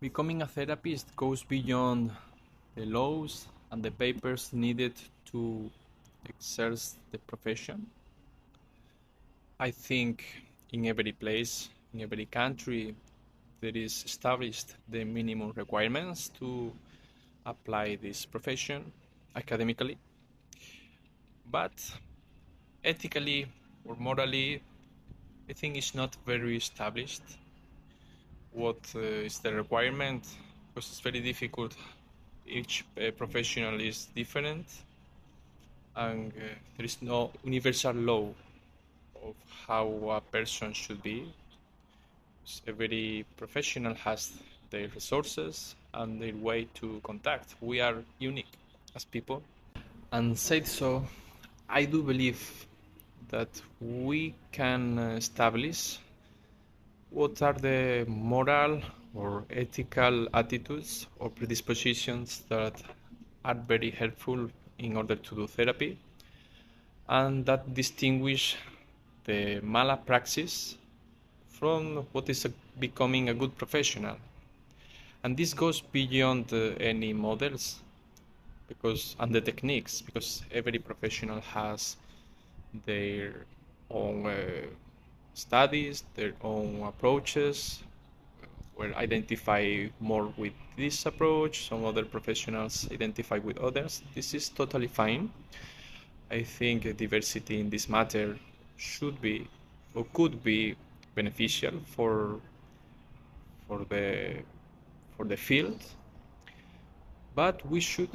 Becoming a therapist goes beyond the laws and the papers needed to exercise the profession. I think in every place, in every country, there is established the minimum requirements to apply this profession academically, but ethically or morally, I think it's not very established what is the requirement because it's very difficult. Each professional is different, and there is no universal law of how a person should be. Every professional has their resources and their way to contact. We are unique as people. And said so, I do believe that we can establish what are the moral or ethical attitudes or predispositions that are very helpful in order to do therapy and that distinguish the malpractice from what is becoming a good professional. And this goes beyond any models because and the techniques because every professional has their own studies, their own approaches, where identify more with this approach, some other professionals identify with others. This is totally fine. I think diversity in this matter should be or could be beneficial for the for the field. But we should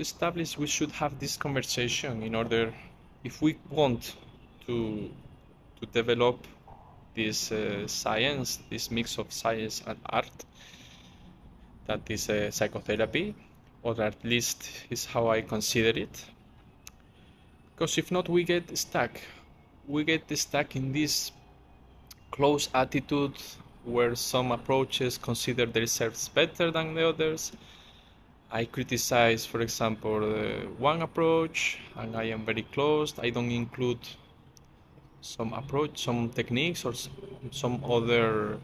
have this conversation in order, if we want to develop this science, this mix of science and art, that is psychotherapy, or at least is how I consider it. Because if not, we get stuck. We get stuck in this close attitude where some approaches consider themselves better than the others. I criticize, for example, one approach, and I am very closed. I don't include some approach, some techniques, or some other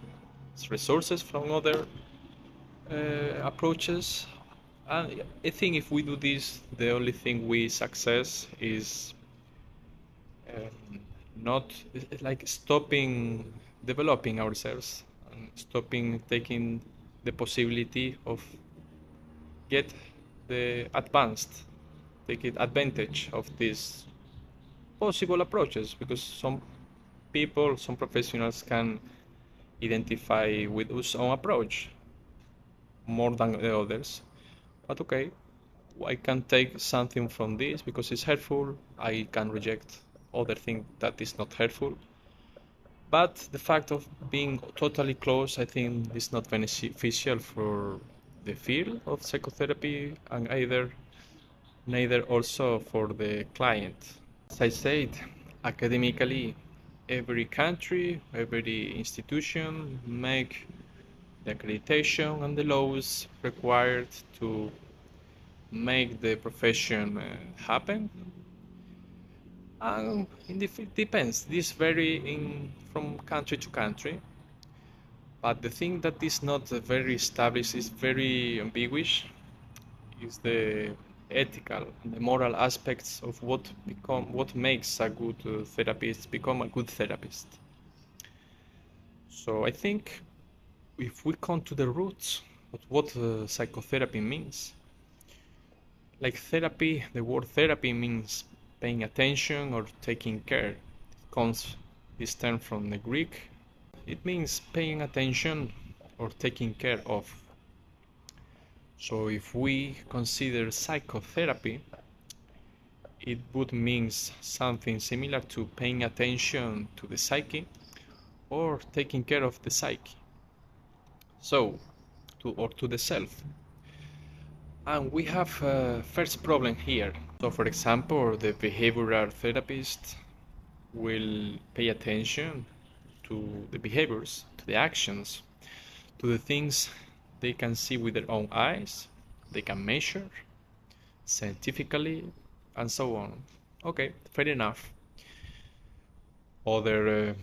resources from other approaches. And I think if we do this, the only thing we success is not like stopping developing ourselves and stopping taking the possibility of get the advanced take it advantage of these possible approaches because some professionals can identify with his own approach more than the others. But okay, I can take something from this because it's helpful. I can reject other thing that is not helpful. But the fact of being totally closed, I think, is not beneficial for the field of psychotherapy and neither also for the client. As I said, academically, every country, every institution make the accreditation and the laws required to make the profession happen. And it depends. This vary from country to country. But the thing that is not very established is very ambiguous is the ethical and the moral aspects of what makes a good therapist become a good therapist. So I think if we come to the roots of what psychotherapy means, like therapy, the word therapy means paying attention or taking care. It comes this term from the Greek. It means paying attention or taking care of. So if we consider psychotherapy, it would mean something similar to paying attention to the psyche or taking care of the psyche. So, to the self. And we have a first problem here. So for example, the behavioral therapist will pay attention to the behaviors, to the actions, to the things they can see with their own eyes, they can measure scientifically, and so on. Okay, fair enough. Other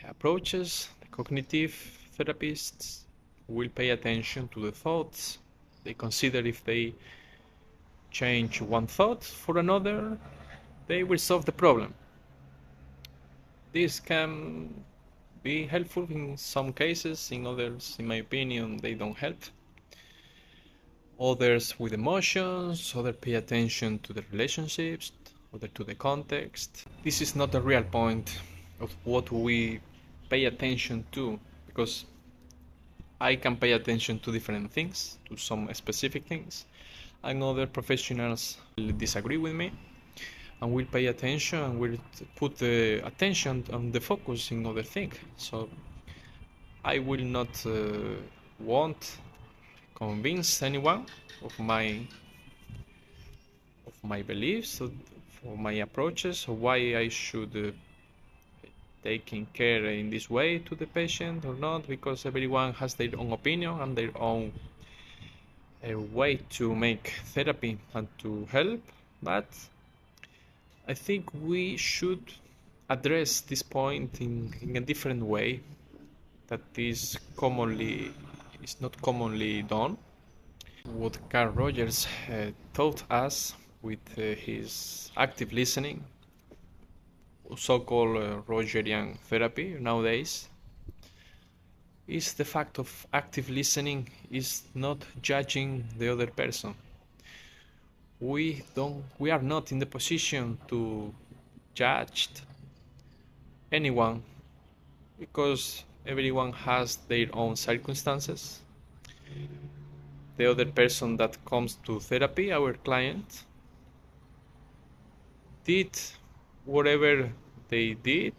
approaches, the cognitive therapists will pay attention to the thoughts. They consider if they change one thought for another, they will solve the problem. This can be helpful in some cases, in others, in my opinion, they don't help. Others with emotions, others pay attention to the relationships, others to the context. This is not the real point of what we pay attention to, because I can pay attention to different things, to some specific things, and other professionals will disagree with me and will pay attention and will put the attention on the focus in other things. So I will not want convince anyone of my beliefs, of my approaches, or why I should taking care in this way to the patient or not, because everyone has their own opinion and their own way to make therapy and to help. But I think we should address this point in a different way that is not commonly done. What Carl Rogers taught us with his active listening, so-called Rogerian therapy nowadays, is the fact of active listening is not judging the other person. We are not in the position to judge anyone, because everyone has their own circumstances. The other person that comes to therapy, our client, did whatever they did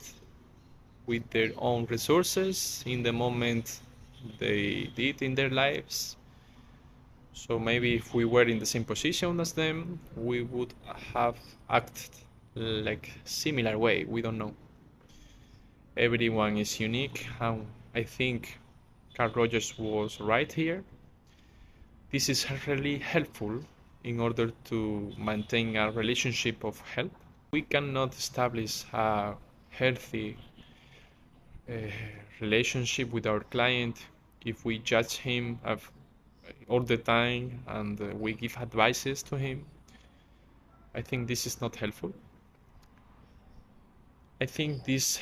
with their own resources in the moment they did in their lives. So maybe if we were in the same position as them, we would have acted like similar way. We don't know. Everyone is unique, and I think Carl Rogers was right here. This is really helpful in order to maintain a relationship of help. We cannot establish a healthy relationship with our client if we judge him all the time and we give advices to him. I think this is not helpful. I think this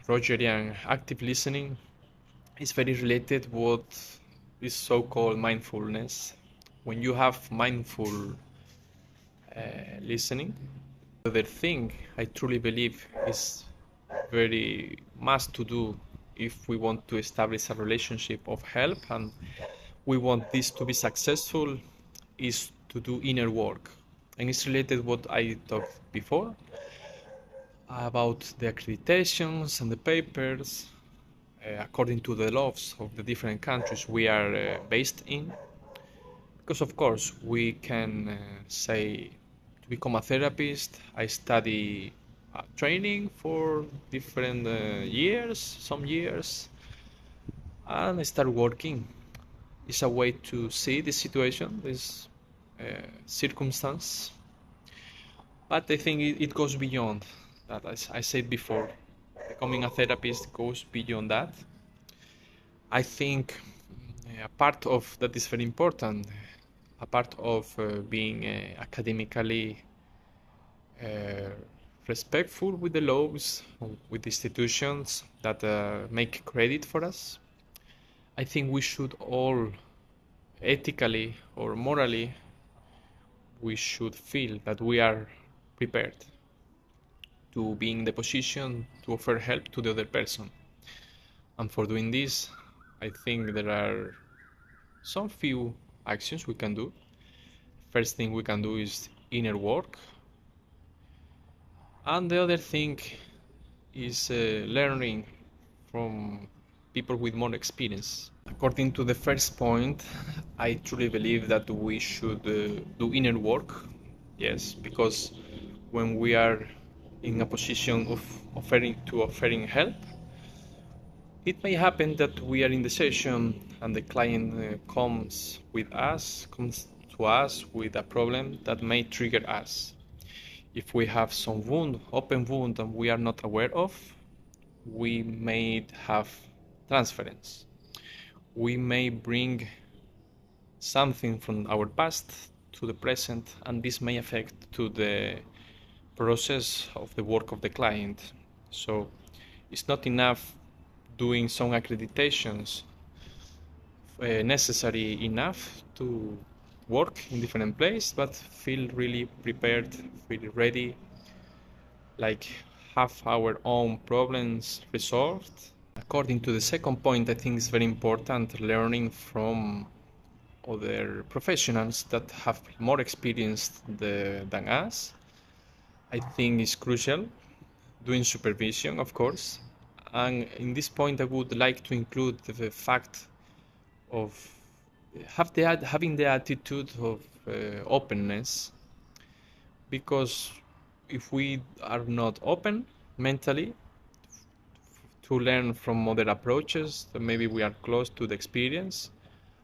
Rogerian active listening is very related what is so-called mindfulness. When you have mindful listening, the other thing I truly believe is very must to do if we want to establish a relationship of help and we want this to be successful, is to do inner work. And it's related what I talked before about the accreditations and the papers according to the laws of the different countries we are based in. Because of course we can say, to become a therapist I study training for different years, some years, and I start working. It's a way to see the situation, this circumstance. But I think it goes beyond that. As I said before, becoming a therapist goes beyond that. I think a part of that is very important. A part of being academically respectful with the laws, with institutions that make credit for us. I think we should all, ethically or morally, we should feel that we are prepared to be in the position to offer help to the other person. And for doing this, I think there are some few actions we can do. First thing we can do is inner work. And the other thing is learning from people with more experience. According to the first point, I truly believe that we should do inner work. Yes, because when we are in a position of offering help, it may happen that we are in the session and the client comes to us with a problem that may trigger us. If we have some open wound, and we are not aware of, we may have transference. we may bring something from our past to the present, and this may affect to the process of the work of the client. So it's not enough doing some accreditations necessary enough to work in different places, but feel really prepared, feel ready, like have our own problems resolved. According to the second point, I think it's very important learning from other professionals that have more experience than us. I think is crucial. Doing supervision, of course. And in this point, I would like to include the fact of having the attitude of openness, because if we are not open mentally to learn from other approaches, then maybe we are close to the experience.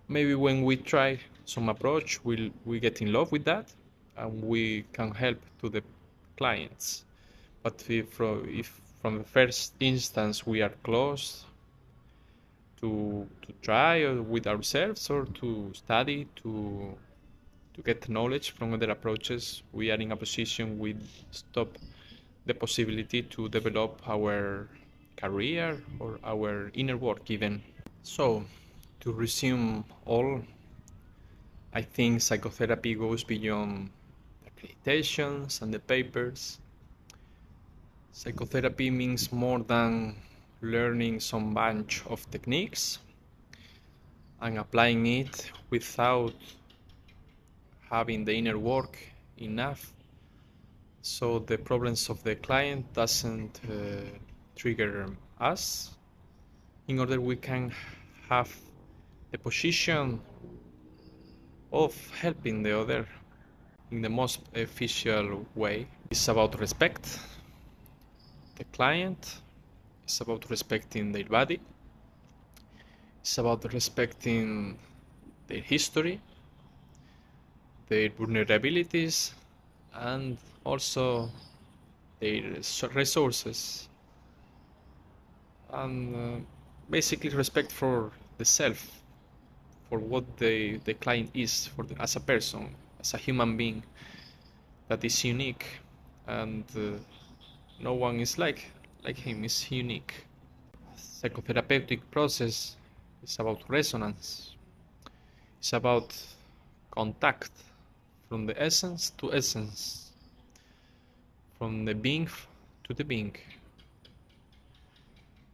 Maybe when we try some approach, we get in love with that, and we can help to the clients. But if from the first instance we are closed to try with ourselves or to study to get knowledge from other approaches, we are in a position we stop the possibility to develop our career or our inner work even. So to resume all, I think psychotherapy goes beyond accreditations and the papers. Psychotherapy means more than learning some bunch of techniques and applying it without having the inner work enough, so the problems of the client doesn't trigger us, in order we can have the position of helping the other in the most efficient way. It's about respect the client, it's about respecting their body, it's about respecting their history, their vulnerabilities, and also their resources, and basically respect for the self, for what the client is, as a person, as a human being that is unique, and no one is like him, is unique. Psychotherapeutic process is about resonance, it's about contact from the essence to essence, from the being to the being.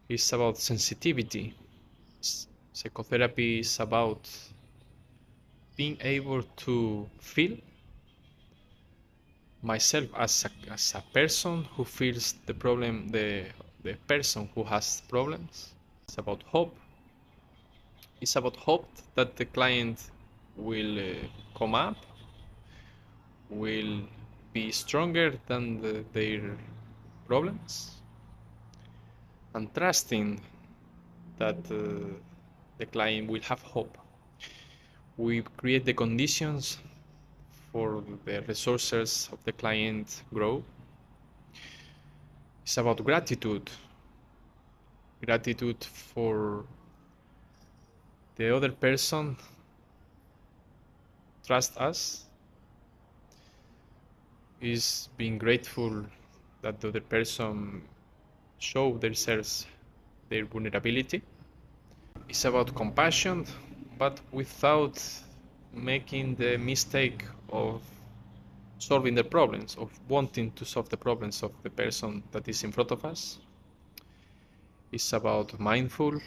It's about sensitivity. Psychotherapy is about being able to feel myself as a person who feels the problem, the person who has problems. It's about hope. It's about hope that the client will come up, will be stronger than their problems, and trusting that the client will have hope. We create the conditions for the resources of the client grow. It's about gratitude for the other person trust us, is being grateful that the other person show themselves their vulnerability. It's about compassion, but without making the mistake of solving the problems, of wanting to solve the problems of the person that is in front of us. It's about mindful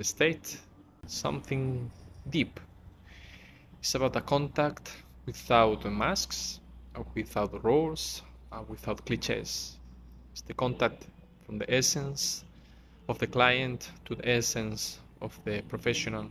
state, something deep. It's about a contact without masks, without roles, without cliches. It's the contact from the essence of the client to the essence of the professional